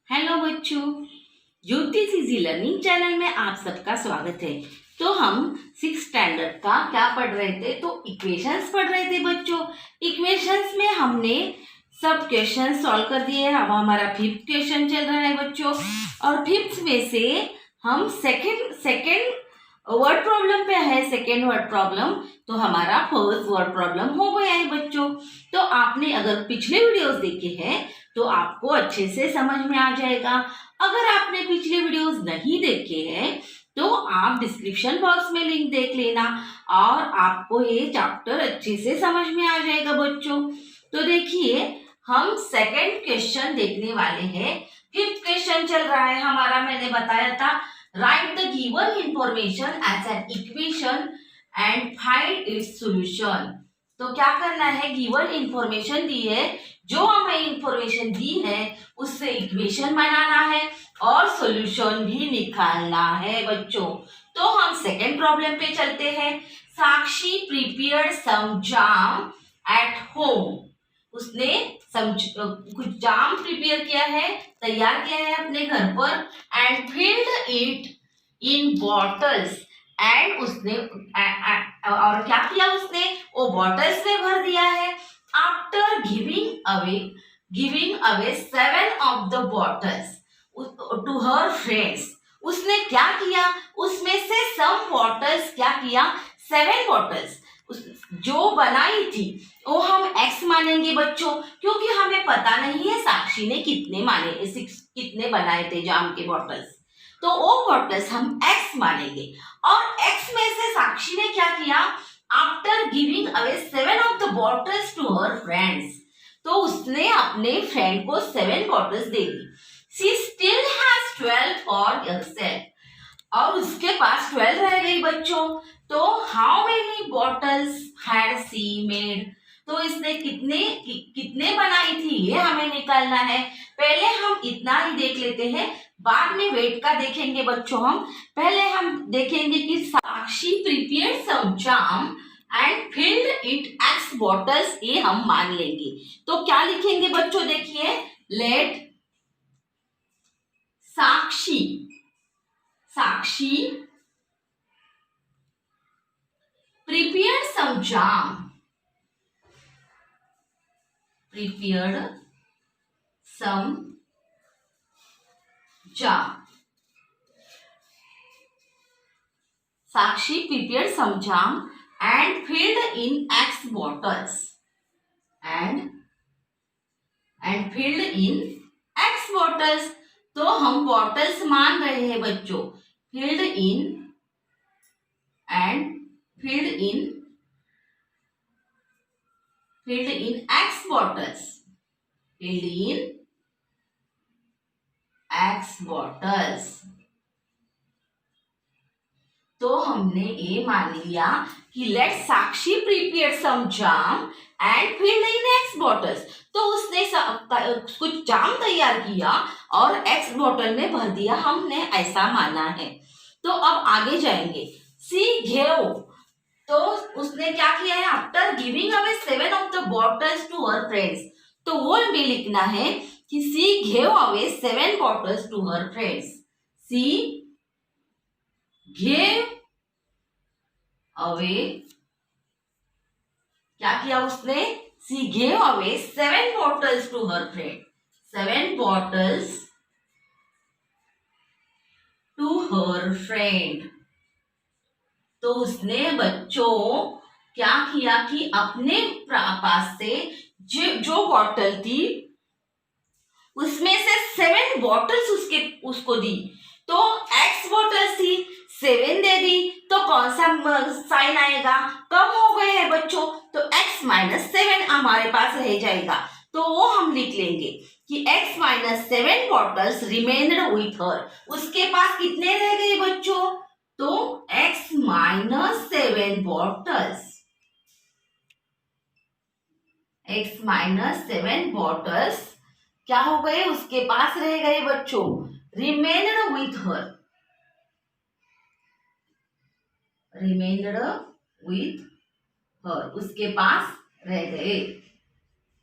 Hello बच्चों, ज्योतिष easy learning channel में आप सबका स्वागत है। तो हम 6 स्टैंडर्ड का क्या पढ़ रहे थे? तो इक्वेशंस पढ़ रहे थे बच्चों। इक्वेशंस में हमने सब क्वेश्चन सॉल्व कर दिए। अब हमारा 5th क्वेश्चन चल रहा है बच्चों, और 5th में से हम सेकेंड वर्ड प्रॉब्लम पे है। सेकेंड वर्ड प्रॉब्लम तो हमारा फर्स्ट वर्ड प्रॉब्लम हो गया है बच्चों। तो आपने अगर पिछले वीडियोस देखे हैं तो आपको अच्छे से समझ में आ जाएगा। अगर आपने पिछले वीडियोस नहीं देखे हैं तो आप डिस्क्रिप्शन बॉक्स में लिंक देख लेना और आपको ये चैप्टर अच्छे से समझ में आ जाएगा बच्चों। तो देखिए, हम सेकंड क्वेश्चन देखने वाले हैं। 5th क्वेश्चन चल रहा है हमारा। मैंने बताया था write the given information as an equation and find its solution. तो क्या करना है, गिवन इंफॉर्मेशन दी है, जो हमें इंफॉर्मेशन दी है उससे इक्वेशन बनाना है और सॉल्यूशन भी निकालना है बच्चों। तो हम सेकंड प्रॉब्लम पे चलते हैं। Sakshi prepared some jam at home. उसने कुछ जाम प्रिपेयर किया है, तैयार किया है अपने घर पर, and filled it in bottles. And उसने और क्या किया, उसने वो बॉटल्स में भर दिया है। After giving away 7 of the bottles to her friends. उसने क्या किया, उसमें से सम बॉटल्स क्या किया, 7 बॉटल्स जो बनाई थी वो हम x मानेंगे बच्चों, क्योंकि हमें पता नहीं है साक्षी ने कितने बनाए थे जाम के बॉटल्स। तो वो बॉटल्स हम x मानेंगे। और x में से साक्षी ने क्या किया, after giving away 7 of the bottles to her friends, तो उसने अपने फ्रेंड को 7 बॉटल्स दे दी। She still has 12 for herself, और उसके पास 12 रह गई बच्चों। तो how many bottles had she made, तो इसने कितने बनाई थी ये हमें निकालना है। पहले हम इतना ही देख लेते हैं, बाद में वेट का देखेंगे बच्चों। हम पहले हम देखेंगे कि Sakshi prepared some jam and filled it x bottles, ये हम मान लेंगे। तो क्या लिखेंगे बच्चों, देखिए, let Sakshi prepared some jam. Sakshi prepared some jam and filled in X bottles. And filled in X bottles. तो हम bottles मान रहे हैं बच्चों। filled in X bottles. Filled in X bottles. तो हमने ये मान लिया कि let Sakshi prepare some jam and filled in x bottles. तो उसने कुछ जाम तैयार किया और एक्स बॉटल में भर दिया, हमने ऐसा माना है। तो अब आगे जाएंगे। सी घेव, तो उसने क्या किया है, after giving away 7 of the bottles to her friends, तो वो भी लिखना है कि she gave away 7 bottles to her friends. She gave away, क्या किया उसने, she gave away 7 bottles to her friend, 7 bottles to her friend। तो उसने बच्चों क्या किया कि अपने पास से जो बॉटल थी उसमें से 7 बॉटल्स उसको दी। तो x बॉटल थी, 7 दे दी, तो कौन सा साइन आएगा, कम हो गए हैं बच्चों, तो x - 7 हमारे पास रह जाएगा। तो वो हम लिख लेंगे कि x - 7 bottles remained with her. उसके पास कितने रह गए बच्चों, तो x - 7 बॉटल्स, x - 7 बॉटल्स क्या हो गए, उसके पास रह गए बच्चों, रिमेन्ड विथ हर, उसके पास रह गए।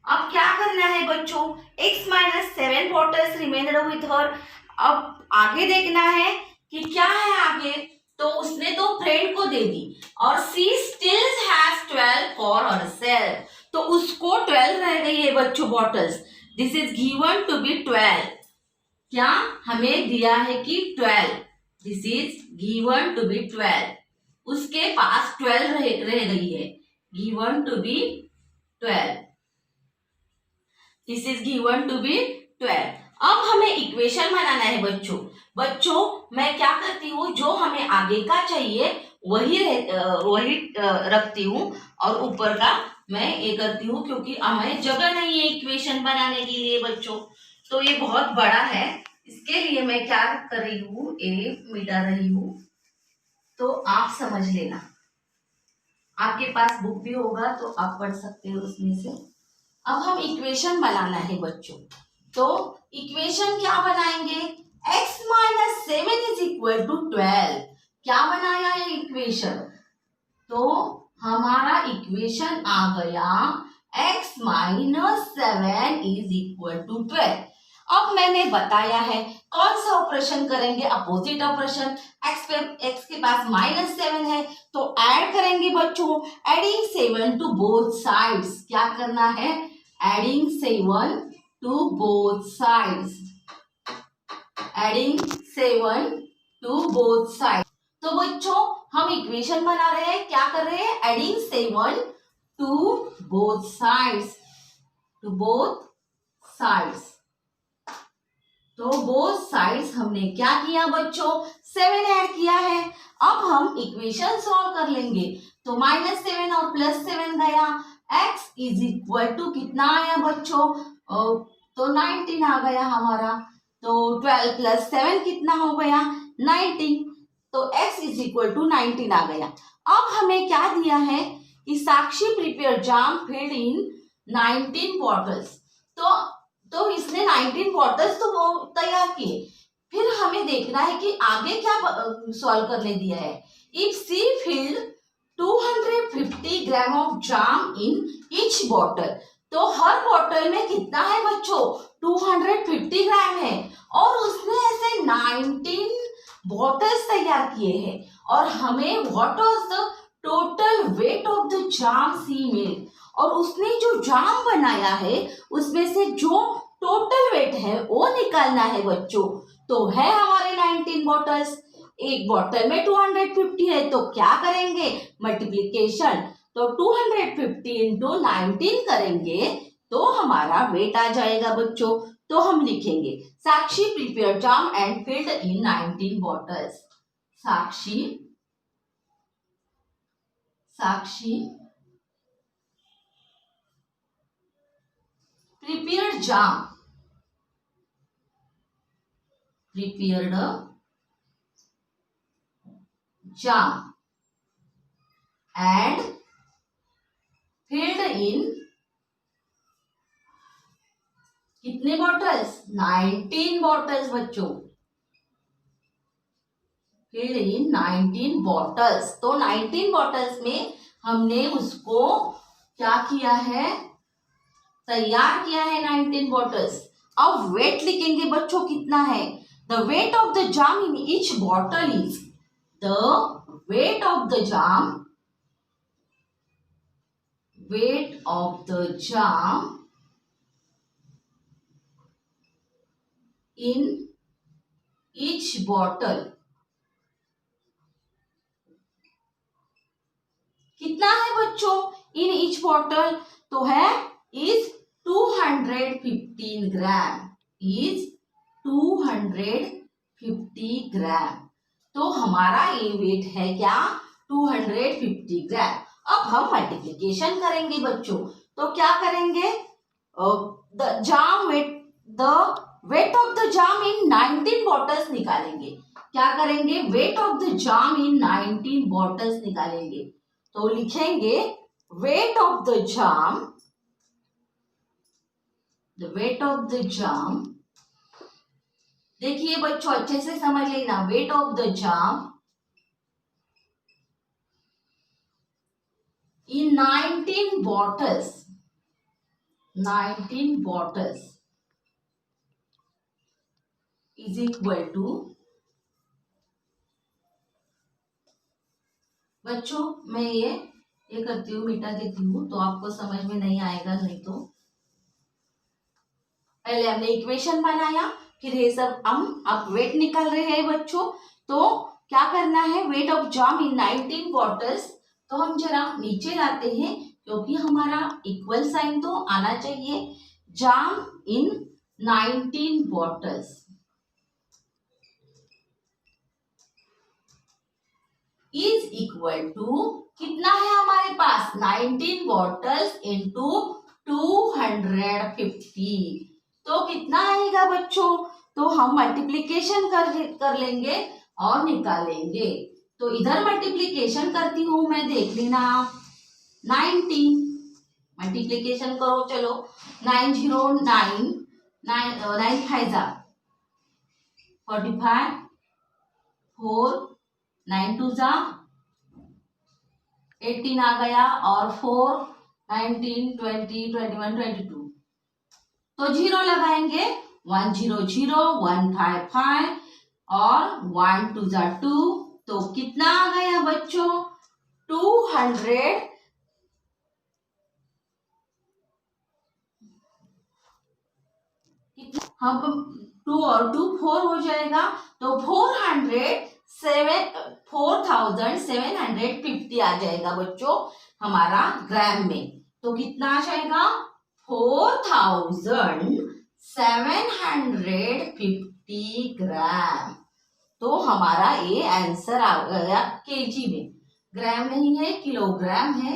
अब क्या करना है बच्चों, x minus 7 bottles remained with her. अब आगे देखना है कि क्या है आगे। तो उसने तो फ्रेंड को दे दी और she still has 12 for herself, तो उसको 12 रह गई है बच्चों bottles. This is given to be 12। क्या हमें दिया है कि 12, this is given to be 12, उसके पास 12 रह गई है, given to be 12, this is given to be 12। अब हमें इक्वेशन बनाना है बच्चों। बच्चों मैं क्या करती हूँ, जो हमें आगे का चाहिए वही रखती हूँ और ऊपर का मैं ये करती हूँ, क्योंकि हमें जगह नहीं है इक्वेशन बनाने के लिए बच्चों। तो ये बहुत बड़ा है, इसके लिए मैं क्या कर रही हूँ, ए मिटा रही हूँ। तो आप समझ लेना, आपके पास बुक भी होगा तो आप पढ़ सकते हो उसमें से। अब हम इक्वेशन बनाना है बच्चों। तो इक्वेशन क्या बनाएंगे, x minus 7 is equal to 12। क्या बनाया है इक्वेशन, तो हमारा इक्वेशन आ गया x minus 7 is equal to 12। अब मैंने बताया है कौन सा ऑपरेशन करेंगे, अपोजिट ऑपरेशन। x के पास माइनस 7 है तो ऐड करेंगे बच्चों, एडिंग 7 टू बोथ साइड्स। क्या करना है, adding 7 to both sides, adding 7 to both sides. तो बच्चों हम इक्वेशन बना रहे हैं, क्या कर रहे हैं, adding 7 to both sides, to both sides. तो बोथ साइड्स हमने क्या किया बच्चों, 7 ऐड किया है। अब हम इक्वेशन सॉल्व कर लेंगे। तो माइनस 7 और प्लस 7 गया, x इज इक्वल टू कितना आया बच्चों, तो 19 आ गया हमारा। तो 12 प्लस 7 कितना हो गया, 19। तो x इज इक्वल टू 19 आ गया। अब हमें क्या दिया है कि Sakshi prepare jam filled in 19 bottles. तो इसने 19 बॉटल्स तो वो तैयार किए। फिर हमें देखना है कि आगे क्या सॉल्व करने दिया है। If she filled 250 gram of jam in each bottle, तो हर बॉटल में कितना है बच्चों, 250 ग्राम है। और उसने ऐसे 19 बॉटल्स तैयार किए हैं। और हमें what was the total weight of the jam C made, और उसने जो जाम बनाया है उसमें से जो टोटल वेट है वो निकालना है बच्चों। तो है हमारे 19 बॉटल्स, एक बॉटल में 250 है, तो क्या करेंगे, मल्टीप्लीकेशन। तो 250 इंटू 19 करेंगे तो हमारा वेट आ जाएगा बच्चों। तो हम लिखेंगे Sakshi prepare jam and filled in 19 bottles. Sakshi prepared jam and filled in कितने बॉटल्स, 19 बॉटल्स बच्चों, filled in 19 बॉटल्स। तो 19 बॉटल्स में हमने उसको क्या किया है, तैयार किया है 19 बॉटल्स। अब वेट लिखेंगे बच्चों कितना है, the weight of the jam in each bottle is, the weight of the jam in each bottle कितना है बच्चों, इन ईच बॉटल तो है इज 215 ग्राम, इज 250 ग्राम। तो हमारा ये वेट है क्या, 250 ग्राम। अब हम मल्टीप्लिकेशन करेंगे बच्चों। तो क्या करेंगे, the weight of the jam in 19 bottles निकालेंगे। क्या करेंगे, weight of the jam in 19 bottles निकालेंगे। तो लिखेंगे weight of the jam, the weight of the jam, देखिए बच्चों अच्छे से समझ लेना, weight of the jam in 19 bottles 19 bottles is equal to, बच्चों मैं ये करती हूँ, मिटा देती हूँ तो आपको समझ में नहीं आएगा, नहीं तो पहले हमने इक्वेशन बनाया, फिर ये सब हम अब वेट निकाल रहे हैं बच्चों। तो क्या करना है, weight of jam in 19 bottles. तो हम जरा नीचे लाते हैं क्योंकि हमारा इक्वल साइन तो आना चाहिए। जाम in 19 bottles is equal to, कितना है हमारे पास, 19 बॉटल्स इंटू 250। तो कितना आएगा बच्चों, तो हम मल्टीप्लीकेशन कर लेंगे और निकालेंगे। तो इधर मल्टीप्लीकेशन करती हूं मैं, देख लेना आप। 19 मल्टीप्लीकेशन करो, चलो 909 9 5 45 4 9 2 18 आ गया, और 4 19 20 21 22। तो जीरो लगाएंगे, 1 0 0 1 5 5 और 1 2 2। तो कितना आ गया बच्चों, 200। हम 2 और 2 4 हो जाएगा, तो 4750 आ जाएगा बच्चों हमारा ग्राम में। तो कितना आ जाएगा, 4750 ग्राम। तो हमारा ये आंसर आ गया केजी में, ग्राम नहीं है, किलोग्राम है।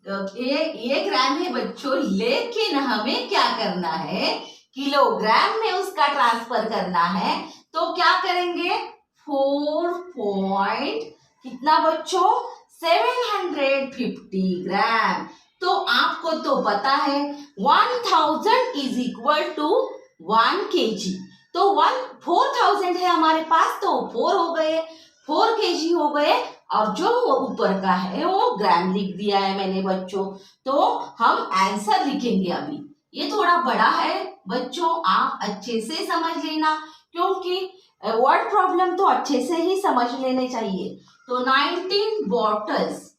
तो ये ग्राम है बच्चों, लेकिन हमें क्या करना है, किलोग्राम में उसका ट्रांसफर करना है। तो क्या करेंगे, 4 कितना बच्चों, 750 ग्राम। तो आपको तो पता है 1000 इज इक्वल टू 1 kg। तो 4000 है हमारे पास, तो 4 हो गए, 4 kg हो गए, और जो ऊपर का है वो ग्राम लिख दिया है मैंने बच्चों। तो हम आंसर लिखेंगे अभी, ये थोड़ा बड़ा है बच्चों, आप अच्छे से समझ लेना, क्योंकि वर्ड प्रॉब्लम तो अच्छे से ही समझ लेने चाहिए। तो 19 बॉटल्स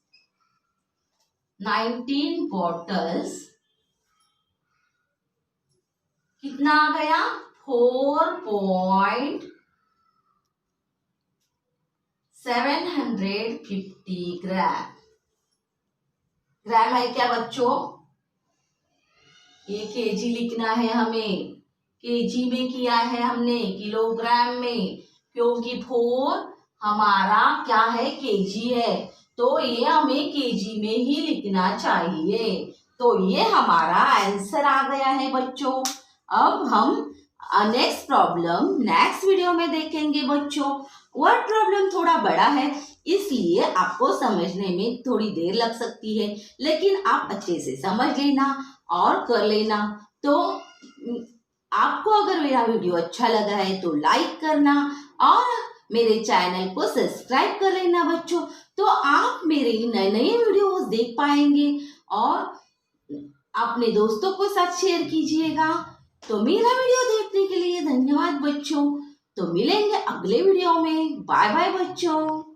कितना आ गया, 4750 ग्राम। ग्राम है क्या बच्चों, ये केजी लिखना है हमें, केजी में किया है हमने, किलोग्राम में, क्योंकि 4 हमारा क्या है, केजी है। तो ये हमें केजी में ही लिखना चाहिए। तो ये हमारा आंसर आ गया है बच्चों। अब हम नेक्स्ट प्रॉब्लम नेक्स्ट वीडियो में देखेंगे बच्चों। वर्ड प्रॉब्लम थोड़ा बड़ा है, इसलिए आपको समझने में थोड़ी देर लग सकती है, लेकिन आप अच्छे से समझ लेना और कर लेना। तो आपको अगर मेरा वीडियो अच्छा लगा है तो लाइक करना और मेरे चैनल को सब्सक्राइब कर लेना बच्चों। तो आप मेरे नए नए वीडियोस देख पाएंगे और अपने दोस्तों को साथ शेयर कीजिएगा। तो मेरा वीडियो देखने के लिए धन्यवाद बच्चों। तो मिलेंगे अगले वीडियो में। बाय बाय बच्चों।